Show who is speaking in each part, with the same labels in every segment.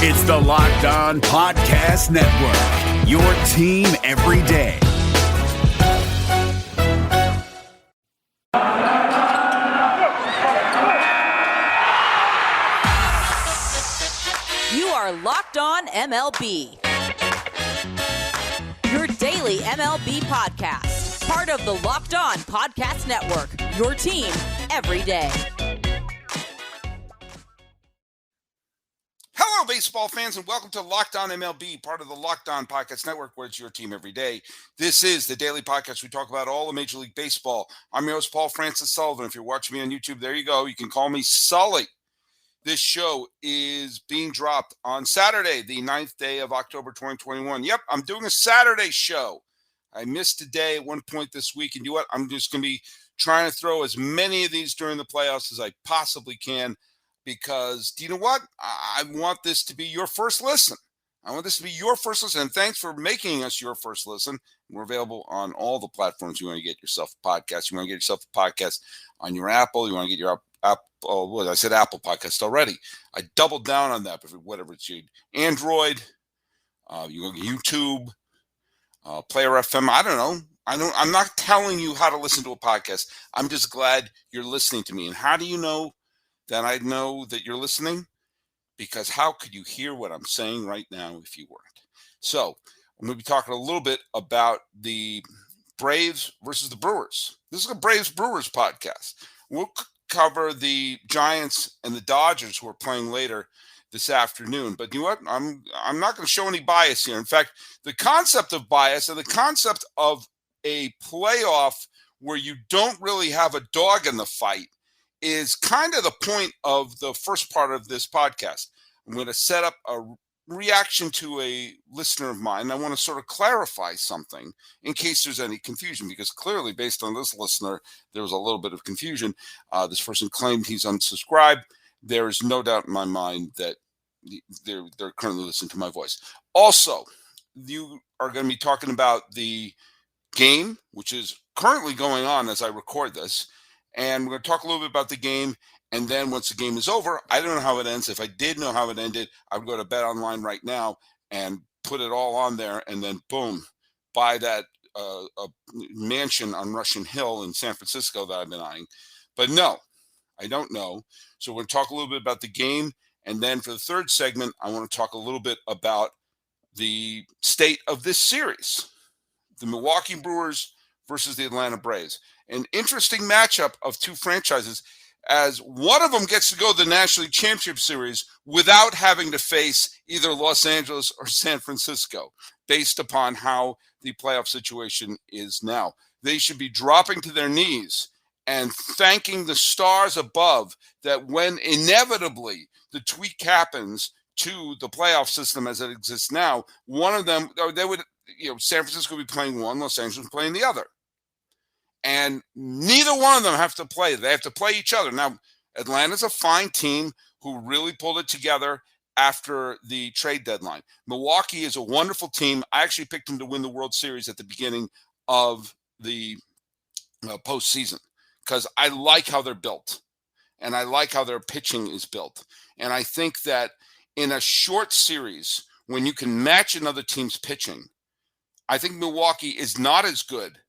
Speaker 1: It's the Locked On Podcast Network, your team every day.
Speaker 2: You are Locked On MLB, your daily MLB podcast, part of the Locked On Podcast Network, your team every day.
Speaker 3: Hello, baseball fans, and welcome to Locked On MLB, part of the Locked On Podcast Network, where it's your team every day. This is the daily podcast. We talk about all of Major League Baseball. I'm your host, Paul Francis Sullivan. If you're watching me on YouTube, there you go. You can call me Sully. This show is being dropped on Saturday, the 9th day of October 2021. Yep, I'm doing a Saturday show. I missed a day at one point this week, and you know what? I'm just going to be trying to throw as many of these during the playoffs as I possibly can. Because, do you know what? I want this to be your first listen. I want this to be your first listen. And thanks for making us your first listen. We're available on all the platforms. You want to get yourself a podcast. You want to get yourself a podcast on your Apple. You want to get your Apple. I said Apple podcast already. I doubled down on that. But whatever it's you. Android. You go to YouTube. Player FM. I don't know. I'm not telling you how to listen to a podcast. I'm just glad you're listening to me. And how do you know that I know that you're listening? Because how could you hear what I'm saying right now if you weren't? So I'm going to be talking a little bit about the Braves versus the Brewers. This is a Braves-Brewers podcast. We'll cover the Giants and the Dodgers who are playing later this afternoon. But you know what? I'm not going to show any bias here. In fact, the concept of bias and the concept of a playoff where you don't really have a dog in the fight is kind of the point of the first part of this podcast. I'm going to set up a reaction to a listener of mine. I want to sort of clarify something in case there's any confusion, because clearly, based on this listener, there was a little bit of confusion. This person claimed he's unsubscribed. There is no doubt in my mind that they're currently listening to my voice. Also, you are going to be talking about the game, which is currently going on as I record this. And we're going to talk a little bit about the game. And then once the game is over, I don't know how it ends. If I did know how it ended, I would go to Bet Online right now and put it all on there. And then, boom, buy that a mansion on Russian Hill in San Francisco that I've been eyeing. But no, I don't know. So we're going to talk a little bit about the game. And then for the third segment, I want to talk a little bit about the state of this series. The Milwaukee Brewers versus the Atlanta Braves. An interesting matchup of two franchises, as one of them gets to go to the National League Championship Series without having to face either Los Angeles or San Francisco, based upon how the playoff situation is now. They should be dropping to their knees and thanking the stars above that when inevitably the tweak happens to the playoff system as it exists now, one of them, they would, San Francisco would be playing one, Los Angeles playing the other. And neither one of them have to play. They have to play each other. Now, Atlanta's a fine team who really pulled it together after the trade deadline. Milwaukee is a wonderful team. I actually picked them to win the World Series at the beginning of the postseason because I like how they're built, and I like how their pitching is built. And I think that in a short series, when you can match another team's pitching, I think Milwaukee is not as good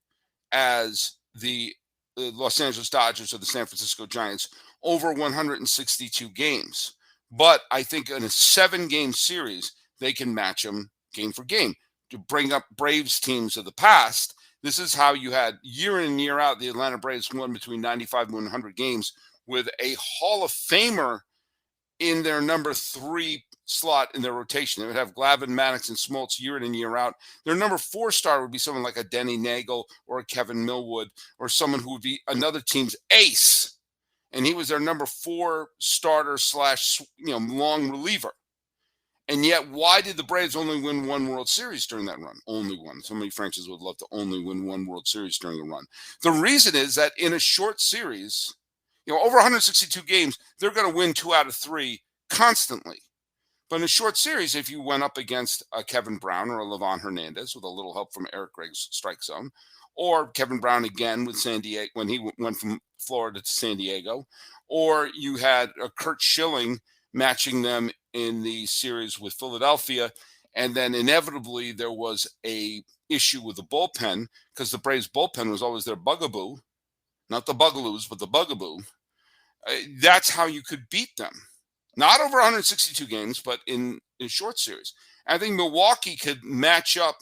Speaker 3: as the Los Angeles Dodgers or the San Francisco Giants over 162 games. But I think in a 7-game series, they can match them game for game. To bring up Braves teams of the past, this is how you had year in and year out, the Atlanta Braves won between 95 and 100 games with a Hall of Famer in their number 3 slot in their rotation. They would have Glavine, Maddox, and Smoltz year in and year out. Their number 4 star would be someone like a Denny Nagel or a Kevin Millwood or someone who would be another team's ace. And he was their number 4 starter / long reliever. And yet, why did the Braves only win one World Series during that run? Only one. So many franchises would love to only win one World Series during a run. The reason is that in a short series, over 162 games, they're going to win 2 out of 3 constantly. But in a short series, if you went up against a Kevin Brown or a Livan Hernandez with a little help from Eric Gregg's strike zone, or Kevin Brown again with San Diego when he went from Florida to San Diego, or you had a Kurt Schilling matching them in the series with Philadelphia. And then inevitably there was a issue with the bullpen because the Braves bullpen was always their bugaboo, not the Bugaloos, but the bugaboo. That's how you could beat them. Not over 162 games, but in short series. I think Milwaukee could match up.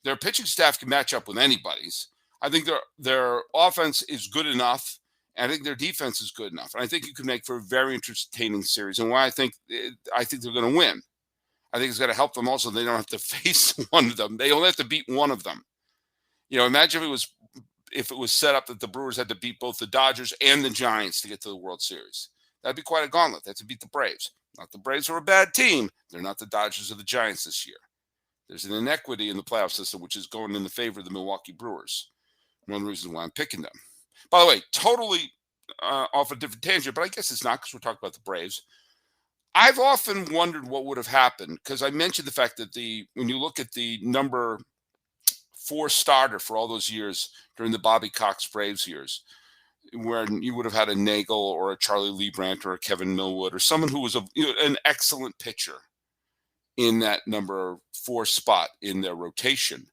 Speaker 3: Their pitching staff can match up with anybody's. I think their offense is good enough. And I think their defense is good enough. And I think you could make for a very entertaining series. And why I think they're going to win. I think it's going to help them also. They don't have to face one of them. They only have to beat one of them. Imagine if it was set up that the Brewers had to beat both the Dodgers and the Giants to get to the World Series. That'd be quite a gauntlet. They have to beat the Braves. Not the Braves are a bad team. They're not the Dodgers or the Giants this year. There's an inequity in the playoff system, which is going in the favor of the Milwaukee Brewers. One of the reasons why I'm picking them. By the way, totally off a different tangent, but I guess it's not because we're talking about the Braves. I've often wondered what would have happened because I mentioned the fact that when you look at the number 4 starter for all those years during the Bobby Cox Braves years, where you would have had a Nagel or a Charlie Liebrandt or a Kevin Millwood or someone who was an excellent pitcher in that number 4 spot in their rotation.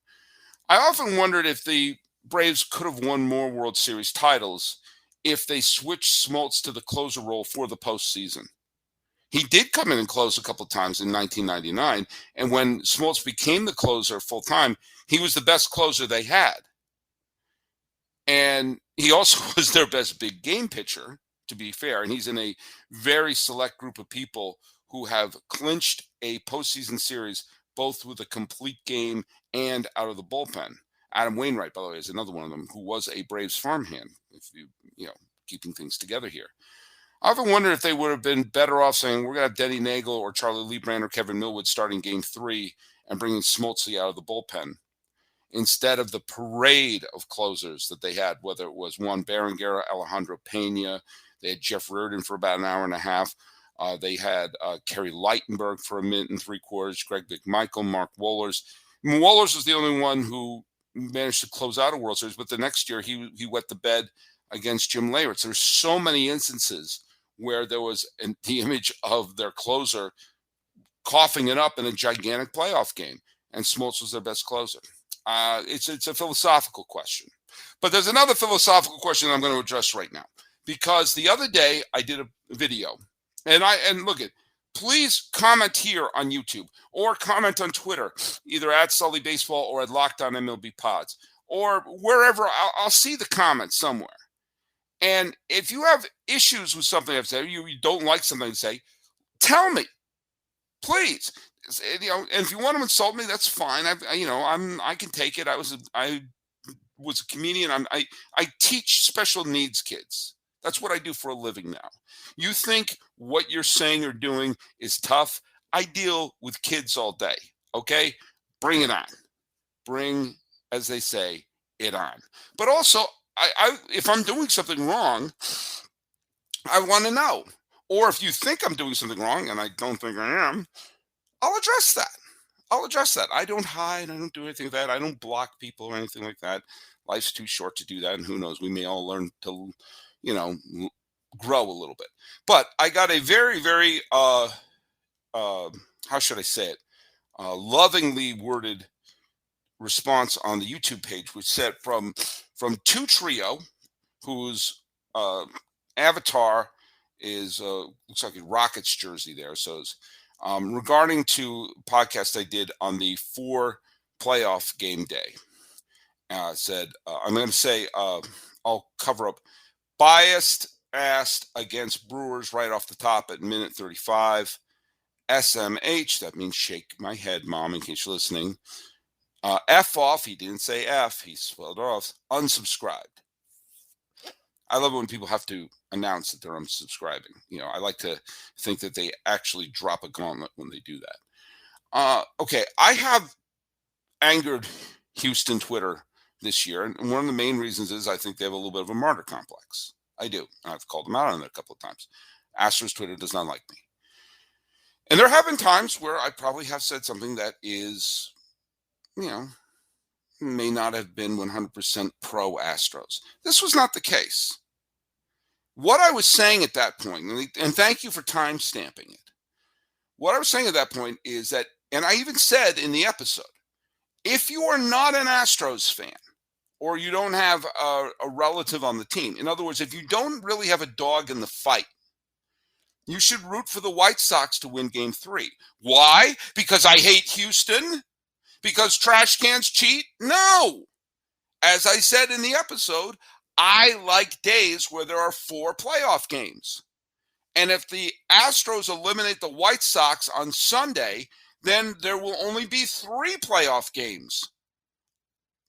Speaker 3: I often wondered if the Braves could have won more World Series titles if they switched Smoltz to the closer role for the postseason. He did come in and close a couple of times in 1999, and when Smoltz became the closer full-time, he was the best closer they had. And he also was their best big game pitcher, to be fair, and he's in a very select group of people who have clinched a postseason series both with a complete game and out of the bullpen. Adam Wainwright, by the way, is another one of them who was a Braves farmhand, if you know, keeping things together here. I often wonder if they would have been better off saying we're going to have Denny Nagel or Charlie Liebrandt or Kevin Millwood starting game 3 and bringing Smoltz out of the bullpen instead of the parade of closers that they had, whether it was Juan Berenguer, Alejandro Pena, they had Jeff Reardon for about an hour and a half. They had Kerry Lightenberg for 1 minute and 3/4, Greg McMichael, Mark Wohlers. Wohlers was the only one who managed to close out a World Series, but the next year he wet the bed against Jim Leyritz. There's so many instances where there was the image of their closer coughing it up in a gigantic playoff game, and Smoltz was their best closer. It's a philosophical question. But there's another philosophical question I'm going to address right now, because the other day I did a video, and look at, please comment here on YouTube or comment on Twitter, either at Sully Baseball or at Locked On MLB Pods or wherever. I'll see the comments somewhere. And if you have issues with something I've said, you don't like something I say, tell me, please. And if you want to insult me, that's fine. I can take it. I was a comedian. I teach special needs kids. That's what I do for a living now. You think what you're saying or doing is tough? I deal with kids all day. Okay, bring it on. Bring, as they say, it on. But also, if I'm doing something wrong, I want to know. Or if you think I'm doing something wrong, and I don't think I am, I'll address that. I don't hide. I don't do anything like that. I don't block people or anything like that. Life's too short to do that, and who knows? We may all learn to, grow a little bit. But I got a very, very, how should I say it, lovingly worded response on the YouTube page, which said from Two Trio, whose avatar is looks like a Rockets jersey there. So it's, regarding to podcast I did on the 4 playoff game day, said I'm going to say I'll cover up biased asked against Brewers right off the top at minute 35. SMH, that means shake my head, Mom, in case you're listening. F off, he didn't say F, he spelled off, unsubscribed. I love it when people have to announce that they're unsubscribing. I like to think that they actually drop a gauntlet when they do that. Okay, I have angered Houston Twitter this year, and one of the main reasons is I think they have a little bit of a martyr complex. I do. I've called them out on it a couple of times. Astros Twitter does not like me. And there have been times where I probably have said something that is, may not have been 100% pro Astros. This was not the case. What I was saying at that point, and thank you for time stamping it, what I was saying at that point is that, and I even said in the episode, if you are not an Astros fan or you don't have a relative on the team, in other words, if you don't really have a dog in the fight, you should root for the White Sox to win Game 3. Why? Because I hate Houston? Because trash cans cheat? No. As I said in the episode, I like days where there are 4 playoff games. And if the Astros eliminate the White Sox on Sunday, then there will only be 3 playoff games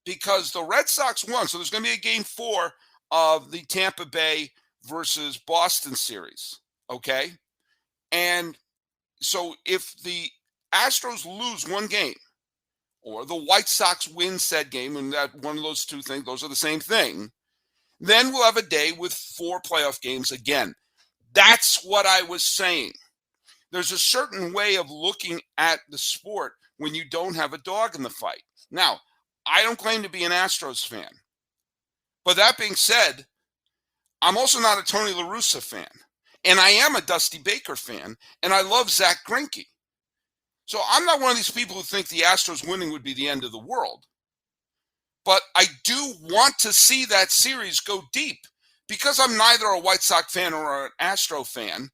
Speaker 3: because the Red Sox won. So there's going to be a Game 4 of the Tampa Bay versus Boston series. Okay. And so if the Astros lose one game or the White Sox win said game, and that one of those two things, those are the same thing, then we'll have a day with 4 playoff games again. That's what I was saying. There's a certain way of looking at the sport when you don't have a dog in the fight. Now, I don't claim to be an Astros fan. But that being said, I'm also not a Tony La Russa fan. And I am a Dusty Baker fan, and I love Zach Greinke. So I'm not one of these people who think the Astros winning would be the end of the world. But I do want to see that series go deep. Because I'm neither a White Sox fan or an Astro fan,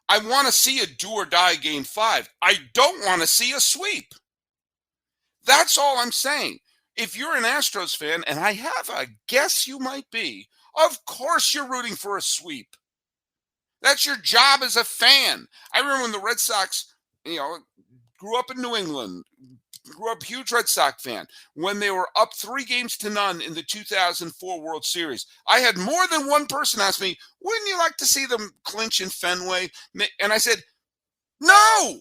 Speaker 3: I want to see a do-or-die Game 5. I don't want to see a sweep. That's all I'm saying. If you're an Astros fan, and I have a guess you might be, of course you're rooting for a sweep. That's your job as a fan. I remember when the Red Sox, grew up in New England, grew up a huge Red Sox fan. When they were up 3-0 in the 2004 World Series, I had more than one person ask me, wouldn't you like to see them clinch in Fenway? And I said, no,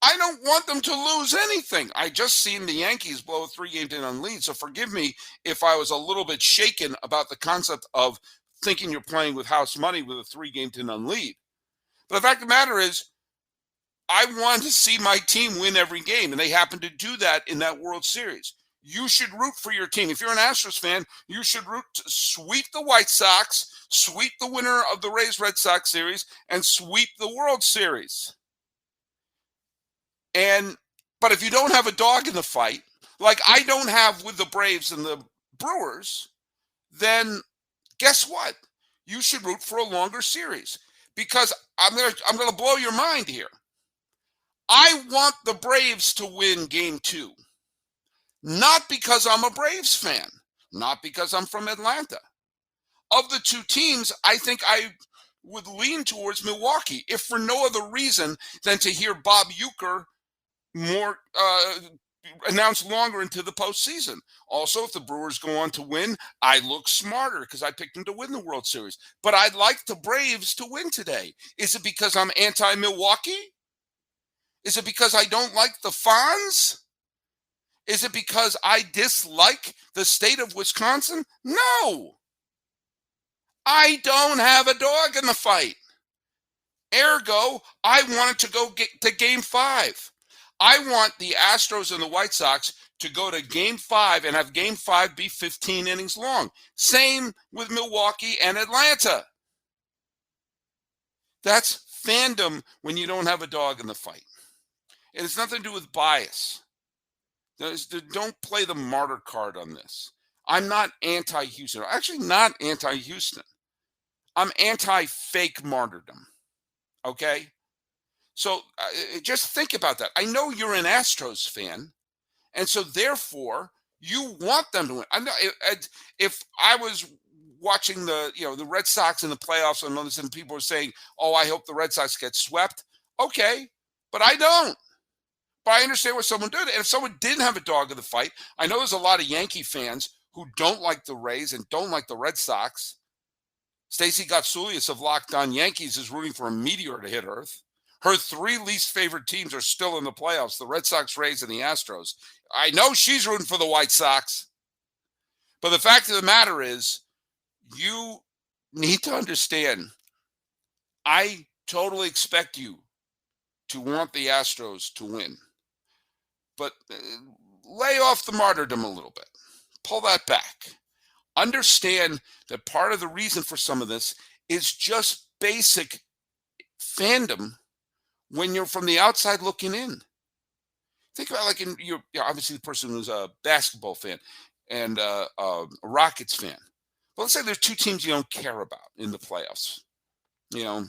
Speaker 3: I don't want them to lose anything. I just seen the Yankees blow a 3-0 lead. So forgive me if I was a little bit shaken about the concept of thinking you're playing with house money with a 3-0 lead. But the fact of the matter is, I want to see my team win every game, and they happen to do that in that World Series. You should root for your team. If you're an Astros fan, you should root to sweep the White Sox, sweep the winner of the Rays-Red Sox series, and sweep the World Series. But if you don't have a dog in the fight, like I don't have with the Braves and the Brewers, then guess what? You should root for a longer series because I'm gonna blow your mind here. I want the Braves to win Game 2, not because I'm a Braves fan, not because I'm from Atlanta. Of the two teams, I think I would lean towards Milwaukee, if for no other reason than to hear Bob Uecker more announced longer into the postseason. Also, if the Brewers go on to win, I look smarter because I picked them to win the World Series. But I'd like the Braves to win today. Is it because I'm anti-Milwaukee? Is it because I don't like the Fonz? Is it because I dislike the state of Wisconsin? No. I don't have a dog in the fight. Ergo, I wanted to go get to Game 5. I want the Astros and the White Sox to go to Game 5 and have Game 5 be 15 innings long. Same with Milwaukee and Atlanta. That's fandom when you don't have a dog in the fight. It has nothing to do with bias. Don't play the martyr card on this. I'm not anti-Houston. I'm actually not anti-Houston. I'm anti-fake martyrdom. Okay? So just think about that. I know you're an Astros fan, and so therefore you want them to win. I know if I was watching the Red Sox in the playoffs and all and people were saying, "Oh, I hope the Red Sox get swept." Okay, but I don't. But I understand what someone did. And if someone didn't have a dog in the fight, I know there's a lot of Yankee fans who don't like the Rays and don't like the Red Sox. Stacey Gotsulias of Locked On Yankees is rooting for a meteor to hit Earth. Her 3 least favorite teams are still in the playoffs, the Red Sox, Rays, and the Astros. I know she's rooting for the White Sox. But the fact of the matter is, you need to understand, I totally expect you to want the Astros to win. But lay off the martyrdom a little bit. Pull that back. Understand that part of the reason for some of this is just basic fandom when you're from the outside looking in. Think about like you're obviously the person who's a basketball fan and a Rockets fan. But let's say there's two teams you don't care about in the playoffs. You know,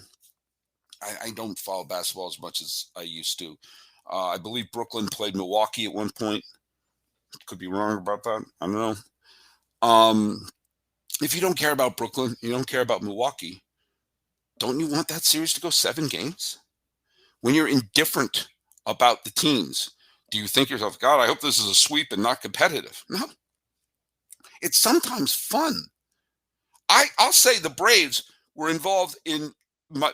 Speaker 3: I don't follow basketball as much as I used to. I believe Brooklyn played Milwaukee at one point. Could be wrong about that. I don't know. If you don't care about Brooklyn, you don't care about Milwaukee, don't you want that series to go 7 games? When you're indifferent about the teams, do you think to yourself, God, I hope this is a sweep and not competitive? No. It's sometimes fun. I'll say the Braves were involved in my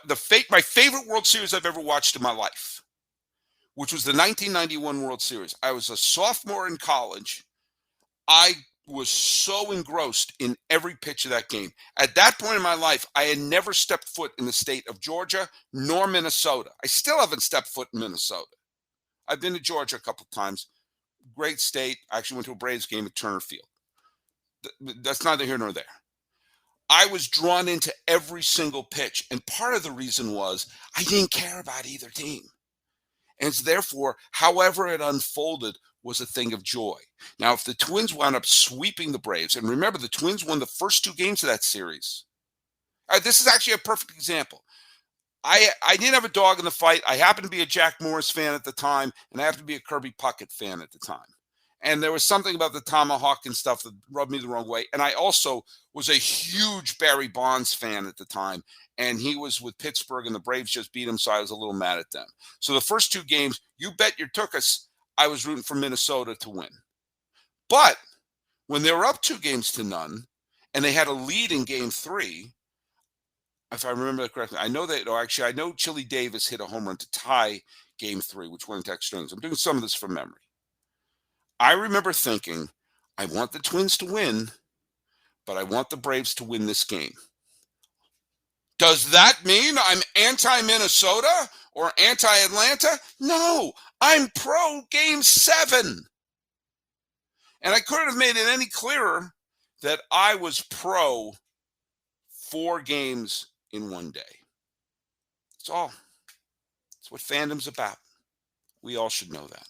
Speaker 3: favorite World Series I've ever watched in my life, which was the 1991 World Series. I was a sophomore in college. I was so engrossed in every pitch of that game. At that point in my life, I had never stepped foot in the state of Georgia nor Minnesota. I still haven't stepped foot in Minnesota. I've been to Georgia a couple of times. Great state. I actually went to a Braves game at Turner Field. That's neither here nor there. I was drawn into every single pitch. And part of the reason was I didn't care about either team. And it's therefore, however it unfolded, was a thing of joy. Now, if the Twins wound up sweeping the Braves, and remember, the Twins won the first 2 games of that series. This is actually a perfect example. I didn't have a dog in the fight. I happened to be a Jack Morris fan at the time, and I happened to be a Kirby Puckett fan at the time. And there was something about the tomahawk and stuff that rubbed me the wrong way. And I also was a huge Barry Bonds fan at the time. And he was with Pittsburgh, and the Braves just beat him, so I was a little mad at them. So the first 2 games, you bet your tuchus, I was rooting for Minnesota to win. But when they were up 2-0, and they had a lead in Game 3, if I remember that correctly, I know Chili Davis hit a home run to tie Game 3, which went into extra innings. I'm doing some of this from memory. I remember thinking, I want the Twins to win, but I want the Braves to win this game. Does that mean I'm anti-Minnesota or anti-Atlanta? No, I'm pro Game 7. And I couldn't have made it any clearer that I was pro 4 games in one day. That's all. That's what fandom's about. We all should know that.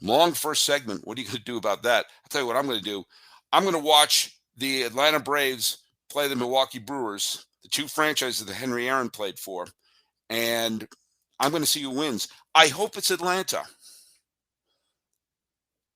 Speaker 3: Long first segment. What are you going to do about that? I'll tell you what I'm going to do. I'm going to watch the Atlanta Braves play the Milwaukee Brewers, the 2 franchises that Henry Aaron played for, and I'm going to see who wins. I hope it's Atlanta.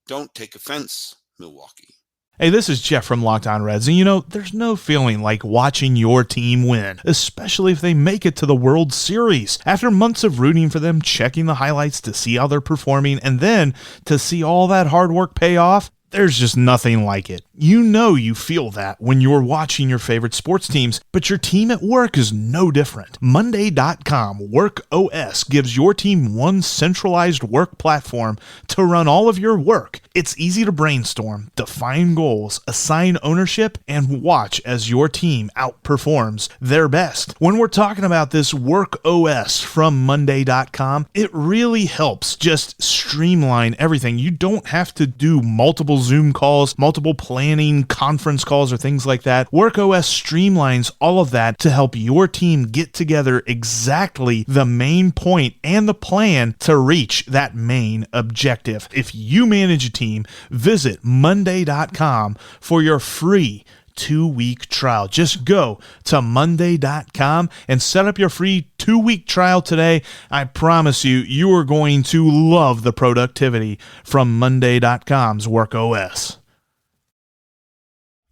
Speaker 3: Don't take offense, Milwaukee.
Speaker 4: Hey, this is Jeff from Locked On Reds, and you know, there's no feeling like watching your team win, especially if they make it to the World Series. After months of rooting for them, checking the highlights to see how they're performing, and then to see all that hard work pay off, there's just nothing like it. You know you feel that when you're watching your favorite sports teams, but your team at work is no different. Monday.com Work OS gives your team one centralized work platform to run all of your work. It's easy to brainstorm, define goals, assign ownership, and watch as your team outperforms their best. When we're talking about this Work OS from Monday.com, it really helps just streamline everything. You don't have to do multiple Zoom calls, multiple planning conference calls, or things like that. WorkOS streamlines all of that to help your team get together exactly the main point and the plan to reach that main objective. If you manage a team, visit Monday.com for your free 2-week trial. Just go to Monday.com and set up your free 2-week trial today. I promise you are going to love the productivity from Monday.com's WorkOS.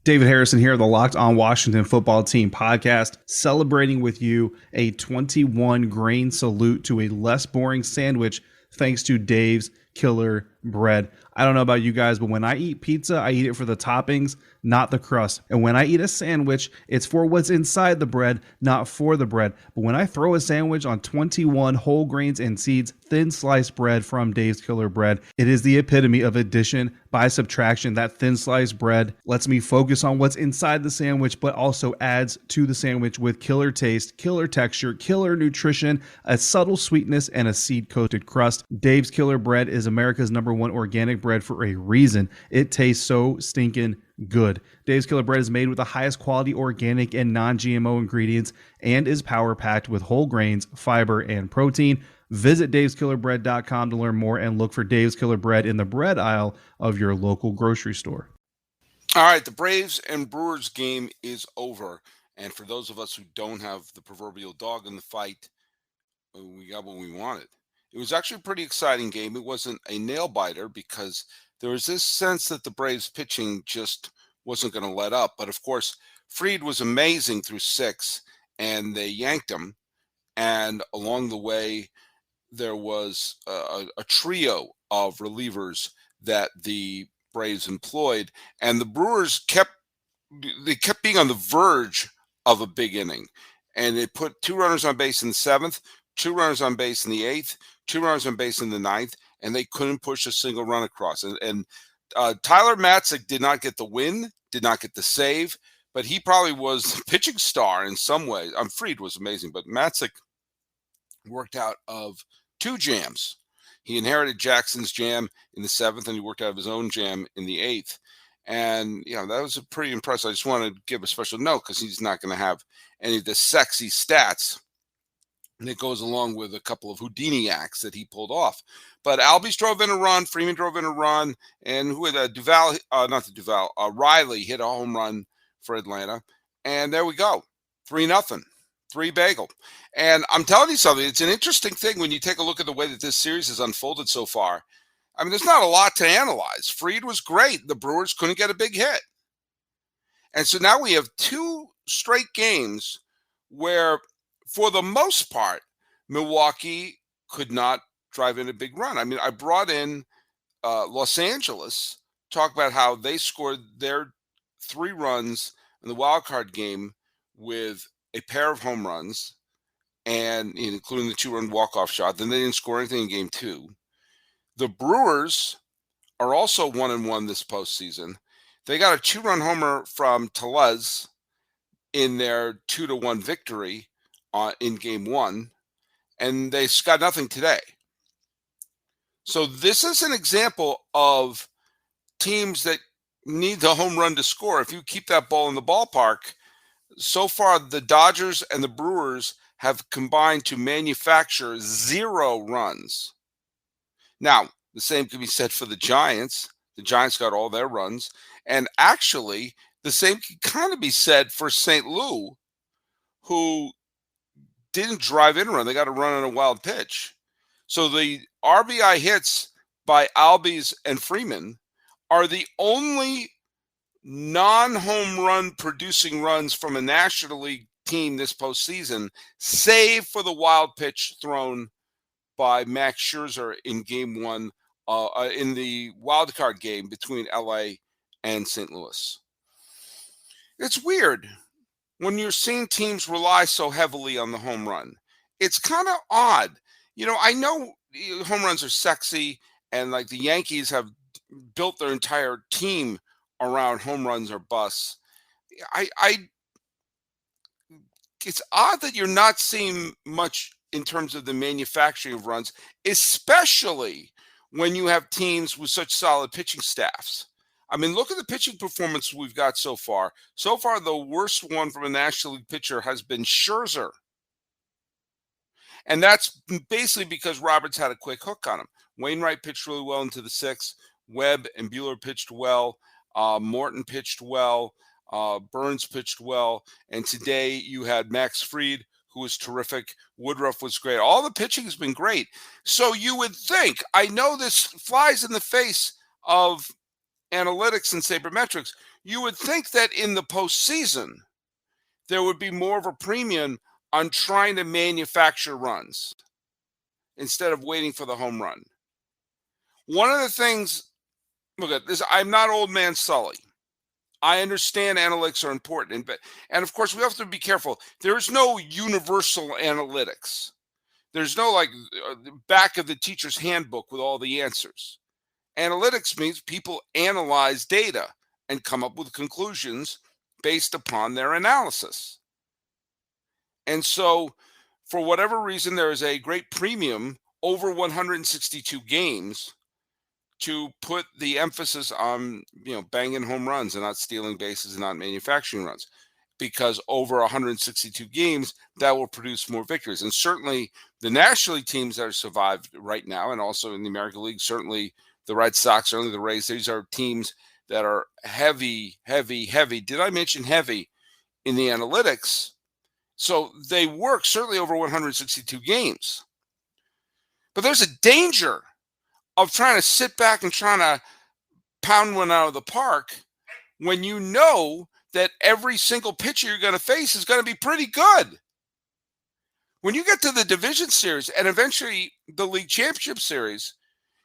Speaker 5: David Harrison here, the Locked On Washington Football Team podcast, celebrating with you a 21-grain salute to a less boring sandwich thanks to Dave's Killer Bread. I don't know about you guys, but when I eat pizza, I eat it for the toppings, not the crust. And when I eat a sandwich, it's for what's inside the bread, not for the bread. But when I throw a sandwich on 21 whole grains and seeds, thin sliced bread from Dave's Killer Bread, it is the epitome of addition by subtraction. That thin sliced bread lets me focus on what's inside the sandwich, but also adds to the sandwich with killer taste, killer texture, killer nutrition, a subtle sweetness, and a seed-coated crust. Dave's Killer Bread is America's #1 organic bread for a reason. It tastes so stinking good. Dave's Killer Bread is made with the highest quality organic and non-GMO ingredients and is power-packed with whole grains, fiber, and protein. Visit daveskillerbread.com to learn more and look for Dave's Killer Bread in the bread aisle of your local grocery store.
Speaker 3: All right, the Braves and Brewers game is over. And for those of us who don't have the proverbial dog in the fight, we got what we wanted. It was actually a pretty exciting game. It wasn't a nail biter because there was this sense that the Braves pitching just wasn't going to let up. But of course, Fried was amazing through 6, and they yanked him. And along the way, there was a trio of relievers that the Braves employed, and the Brewers kept being on the verge of a big inning, and they put 2 runners on base in the 7th, 2 runners on base in the 8th, 2 runners on base in the 9th, and they couldn't push a single run across. And Tyler Matzik did not get the win, did not get the save, but he probably was the pitching star in some ways. Fried was amazing, but Matzik worked out of 2 jams. He inherited Jackson's jam in the 7th, and he worked out of his own jam in the 8th. And, that was pretty impressive. I just want to give a special note because he's not going to have any of the sexy stats that goes along with a couple of Houdini acts that he pulled off. But Albies drove in a run, Freeman drove in a run, and Riley hit a home run for Atlanta. And there we go, 3-0. 3-bagel. And I'm telling you something, it's an interesting thing when you take a look at the way that this series has unfolded so far. I mean, there's not a lot to analyze. Fried was great. The Brewers couldn't get a big hit. And so now we have 2 straight games where, for the most part, Milwaukee could not drive in a big run. I mean, I brought in Los Angeles, talk about how they scored their 3 runs in the wild card game with a pair of home runs, and including the 2-run walk-off shot. Then they didn't score anything in game 2. The Brewers are also 1-1 this postseason. They got a 2-run homer from Tellez in their 2-1 victory in game 1, and they got nothing today. So this is an example of teams that need the home run to score. If you keep that ball in the ballpark, so far the Dodgers and the Brewers have combined to manufacture 0 runs. Now, the same can be said for the Giants. The Giants got all their runs. And actually, the same can kind of be said for St. Louis, who didn't drive in a run. They got a run on a wild pitch. So the RBI hits by Albies and Freeman are the only non-home run producing runs from a National League team this postseason, save for the wild pitch thrown by Max Scherzer in game 1, in the wild card game between LA and St. Louis. It's weird when you're seeing teams rely so heavily on the home run. It's kind of odd. I know home runs are sexy, and like the Yankees have built their entire team around home runs or busts. It's odd that you're not seeing much in terms of the manufacturing of runs, especially when you have teams with such solid pitching staffs. I mean, look at the pitching performance we've got so far. So far, the worst one from a National League pitcher has been Scherzer. And that's basically because Roberts had a quick hook on him. Wainwright pitched really well into the 6th. Webb and Buehler pitched well. Morton pitched well. Burns pitched well. And today you had Max Fried, who was terrific. Woodruff was great. All the pitching has been great. So you would think, I know this flies in the face of analytics and sabermetrics, you would think that in the postseason, there would be more of a premium on trying to manufacture runs instead of waiting for the home run. One of the things, look at this, I'm not old man Sully. I understand analytics are important, and of course we have to be careful. There's no universal analytics. There's no back of the teacher's handbook with all the answers. Analytics means people analyze data and come up with conclusions based upon their analysis. And so, for whatever reason, there is a great premium over 162 games to put the emphasis on, banging home runs and not stealing bases and not manufacturing runs. because over 162 games, that will produce more victories. And certainly the National League teams that are survived right now, and also in the American League, certainly the Red Sox, certainly the Rays, these are teams that are heavy. Did I mention heavy in the analytics? So they work certainly over 162 games. But there's a danger of trying to sit back and trying to pound one out of the park when you know that every single pitcher you're going to face is going to be pretty good. When you get to the division series and eventually the league championship series,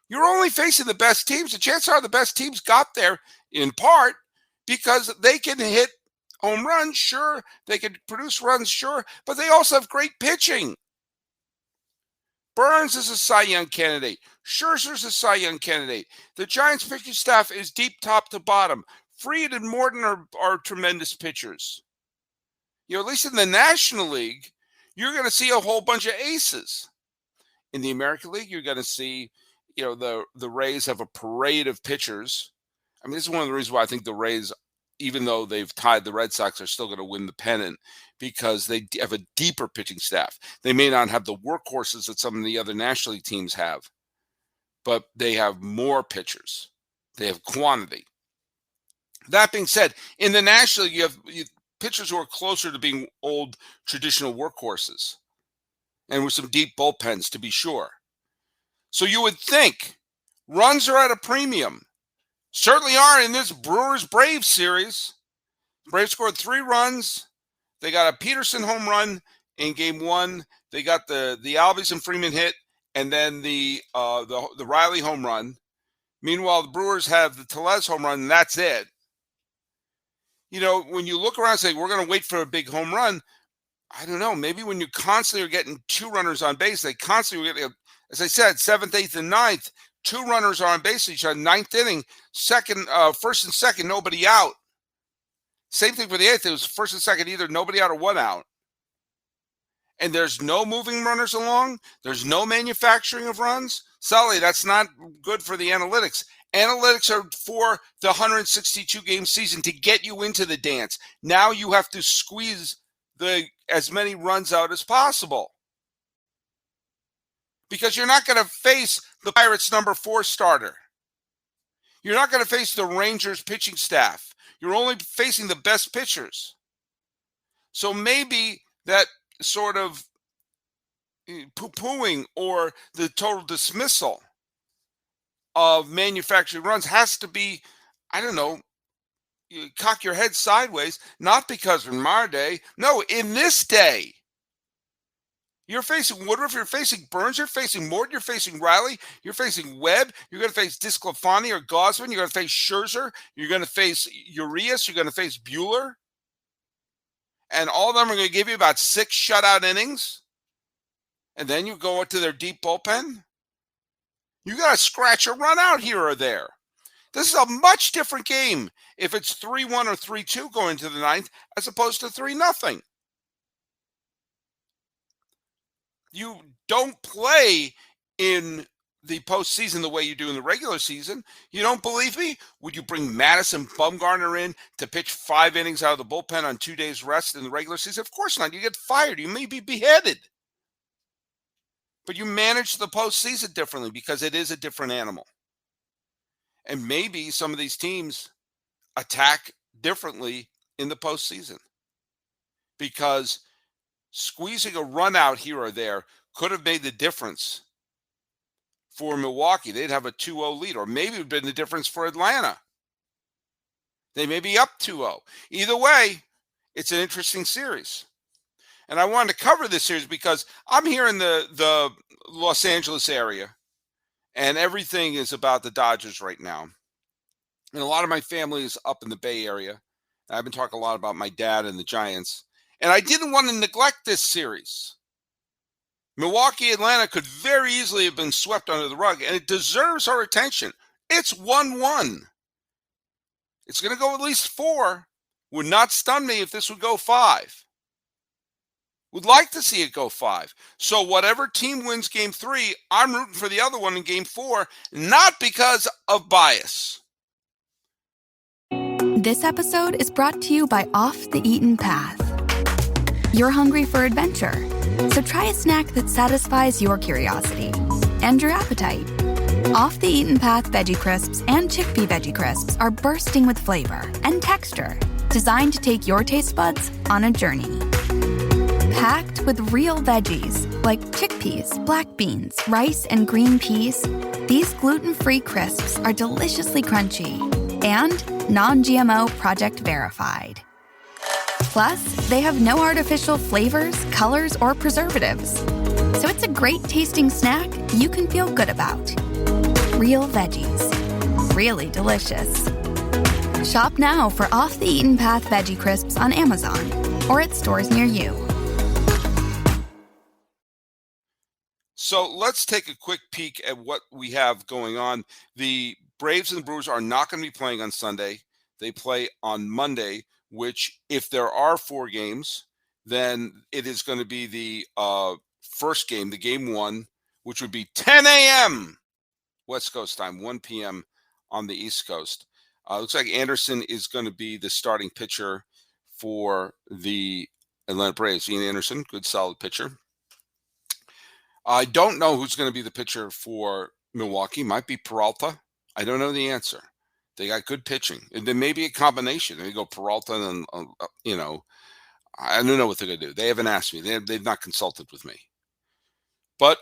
Speaker 3: you're only facing the best teams. The chances are the best teams got there in part because they can hit home runs, sure. They can produce runs, sure. But they also have great pitching. Burns is a Cy Young candidate. Scherzer's a Cy Young candidate. The Giants pitching staff is deep top to bottom. Fried and Morton are tremendous pitchers. At least in the National League, you're going to see a whole bunch of aces. In the American League, you're going to see, the Rays have a parade of pitchers. I mean, this is one of the reasons why I think the Rays, even though they've tied the Red Sox, are still going to win the pennant because they have a deeper pitching staff. They may not have the workhorses that some of the other National League teams have, but they have more pitchers. They have quantity. That being said, in the National League, you have pitchers who are closer to being old traditional workhorses and with some deep bullpens, to be sure. So you would think runs are at a premium. Certainly are in this Brewers-Braves series. Braves scored 3 runs. They got a Peterson home run in game 1. They got the Albies and Freeman hit, and then the Riley home run. Meanwhile, the Brewers have the Tellez home run, and that's it. When you look around and say, we're going to wait for a big home run, I don't know. Maybe when you constantly are getting 2 runners on base, they constantly get, as I said, 7th, 8th, and 9th, 2 runners are on base each other. 9th inning, first and second, nobody out. Same thing for the 8th. It was first and second, either nobody out or 1 out. And there's no moving runners along. There's no manufacturing of runs. Sully, that's not good for the analytics. Analytics are for the 162-game season to get you into the dance. Now you have to squeeze as many runs out as possible. Because you're not going to face the Pirates' number 4 starter. You're not going to face the Rangers pitching staff. You're only facing the best pitchers. So maybe that sort of poo-pooing or the total dismissal of manufactured runs has to be, I don't know, you cock your head sideways, not because in my day, no, in this day. You're facing Woodruff, you're facing Burns, you're facing Morton, you're facing Riley, you're facing Webb, you're going to face Disclafani or Gosman, you're going to face Scherzer, you're going to face Urias, you're going to face Buehler. And all of them are going to give you about 6 shutout innings. And then you go to their deep bullpen. You got to scratch a run out here or there. This is a much different game if it's 3-1 or 3-2 going to the 9th as opposed to 3-0. You don't play in the postseason the way you do in the regular season. You don't believe me? Would you bring Madison Bumgarner in to pitch 5 innings out of the bullpen on 2 days rest in the regular season? Of course not. You get fired. You may be beheaded. But you manage the postseason differently because it is a different animal. And maybe some of these teams attack differently in the postseason because squeezing a run out here or there could have made the difference for Milwaukee. They'd have a 2-0 lead, or maybe it would have been the difference for Atlanta. They may be up 2-0. Either way, it's an interesting series. And I wanted to cover this series because I'm here in the Los Angeles area, and everything is about the Dodgers right now. And a lot of my family is up in the Bay Area. I've been talking a lot about my dad and the Giants. And I didn't want to neglect this series. Milwaukee, Atlanta could very easily have been swept under the rug, and it deserves our attention. It's 1-1. It's going to go at least 4. Would not stun me if this would go 5. Would like to see it go 5. So whatever team wins game 3, I'm rooting for the other one in game 4, not because of bias.
Speaker 6: This episode is brought to you by Off the Eaten Path. You're hungry for adventure, so try a snack that satisfies your curiosity and your appetite. Off the Eaten Path Veggie Crisps and Chickpea Veggie Crisps are bursting with flavor and texture, designed to take your taste buds on a journey. Packed with real veggies like chickpeas, black beans, rice, and green peas, these gluten-free crisps are deliciously crunchy and non-GMO Project Verified. Plus, they have no artificial flavors, colors, or preservatives. So it's a great tasting snack you can feel good about. Real veggies. Really delicious. Shop now for Off the Eaten Path Veggie Crisps on Amazon or at stores near you.
Speaker 3: So let's take a quick peek at what we have going on. The Braves and the Brewers are not going to be playing on Sunday. They play on Monday, which if there are 4 games, then it is going to be the first game, the game 1, which would be 10 a.m. West Coast time, 1 p.m. on the East Coast. Looks like Anderson is going to be the starting pitcher for the Atlanta Braves. Ian Anderson, good solid pitcher. I don't know who's going to be the pitcher for Milwaukee. Might be Peralta. I don't know the answer. They got good pitching. And there may be a combination. They go Peralta and, I don't know what they're going to do. They haven't asked me. They've not consulted with me. But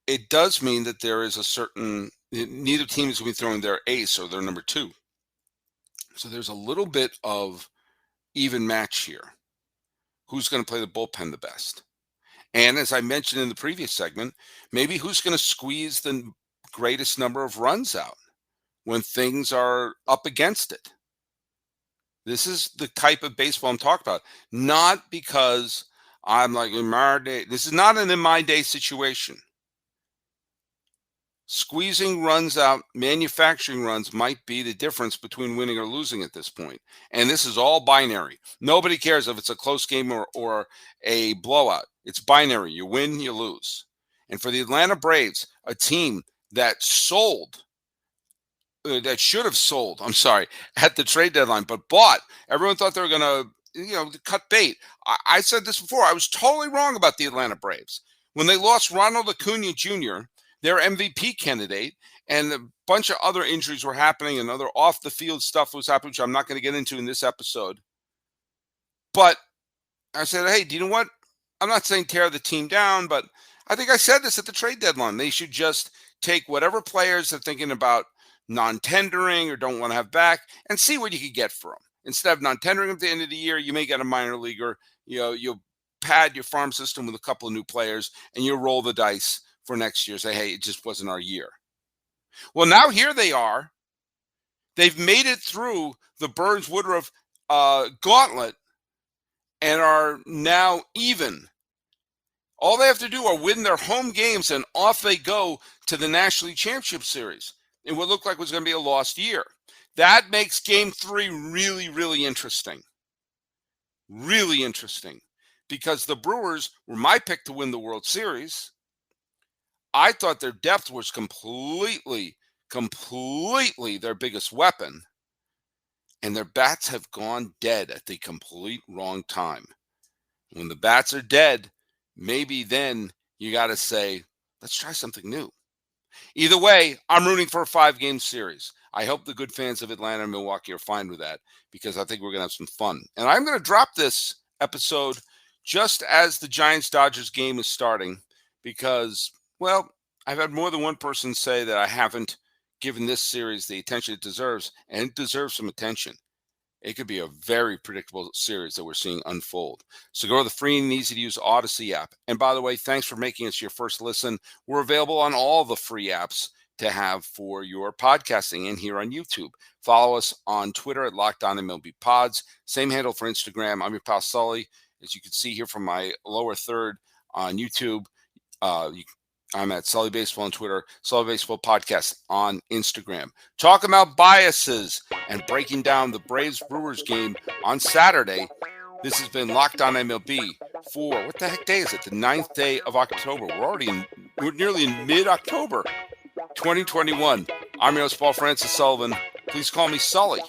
Speaker 3: it does mean that there is a certain, neither team is going to be throwing their ace or their number 2. So there's a little bit of even match here. Who's going to play the bullpen the best? And as I mentioned in the previous segment, maybe who's going to squeeze the greatest number of runs out when things are up against it. This is the type of baseball I'm talking about. Not because I'm like, in my day. This is not an in my day situation. Squeezing runs out, manufacturing runs might be the difference between winning or losing at this point. And this is all binary. Nobody cares if it's a close game or a blowout. It's binary. You win, you lose. And for the Atlanta Braves, a team that sold, that should have sold, at the trade deadline, but bought. Everyone thought they were going to, cut bait. I said this before. I was totally wrong about the Atlanta Braves. When they lost Ronald Acuna Jr., their MVP candidate, and a bunch of other injuries were happening and other off-the-field stuff was happening, which I'm not going to get into in this episode. But I said, hey, do you know what? I'm not saying tear the team down, but I think I said this at the trade deadline. They should just take whatever players they're thinking about non-tendering or don't want to have back and see what you could get for them. Instead of non-tendering them at the end of the year, you may get a minor leaguer. You'll pad your farm system with a couple of new players, and you'll roll the dice for next year. Say, hey, it just wasn't our year. Well, now here they are. They've made it through the Burns-Woodruff gauntlet and are now even. All they have to do are win their home games, and off they go to the National League Championship Series in what looked like was going to be a lost year. That makes Game 3 really, really interesting. Really interesting. Because the Brewers were my pick to win the World Series. I thought their depth was completely their biggest weapon. And their bats have gone dead at the complete wrong time. When the bats are dead, maybe then you got to say, let's try something new. Either way, I'm rooting for a 5-game series. I hope the good fans of Atlanta and Milwaukee are fine with that, because I think we're going to have some fun. And I'm going to drop this episode just as the Giants-Dodgers game is starting because, well, I've had more than one person say that I haven't given this series the attention it deserves, and it deserves some attention. It could be a very predictable series that we're seeing unfold. So go to the free and easy-to-use Odyssey app. And by the way, thanks for making us your first listen. We're available on all the free apps to have for your podcasting and here on YouTube. Follow us on Twitter at LockedOnMLBPods. Same handle for Instagram. I'm your pal Sully. As you can see here from my lower third on YouTube, I'm at Sully Baseball on Twitter, Sully Baseball Podcast on Instagram. Talking about biases and breaking down the Braves-Brewers game on Saturday. This has been Locked On MLB for, what the heck day is it? The 9th day of October. We're nearly in mid-October, 2021. I'm your host, Paul Francis Sullivan. Please call me Sully.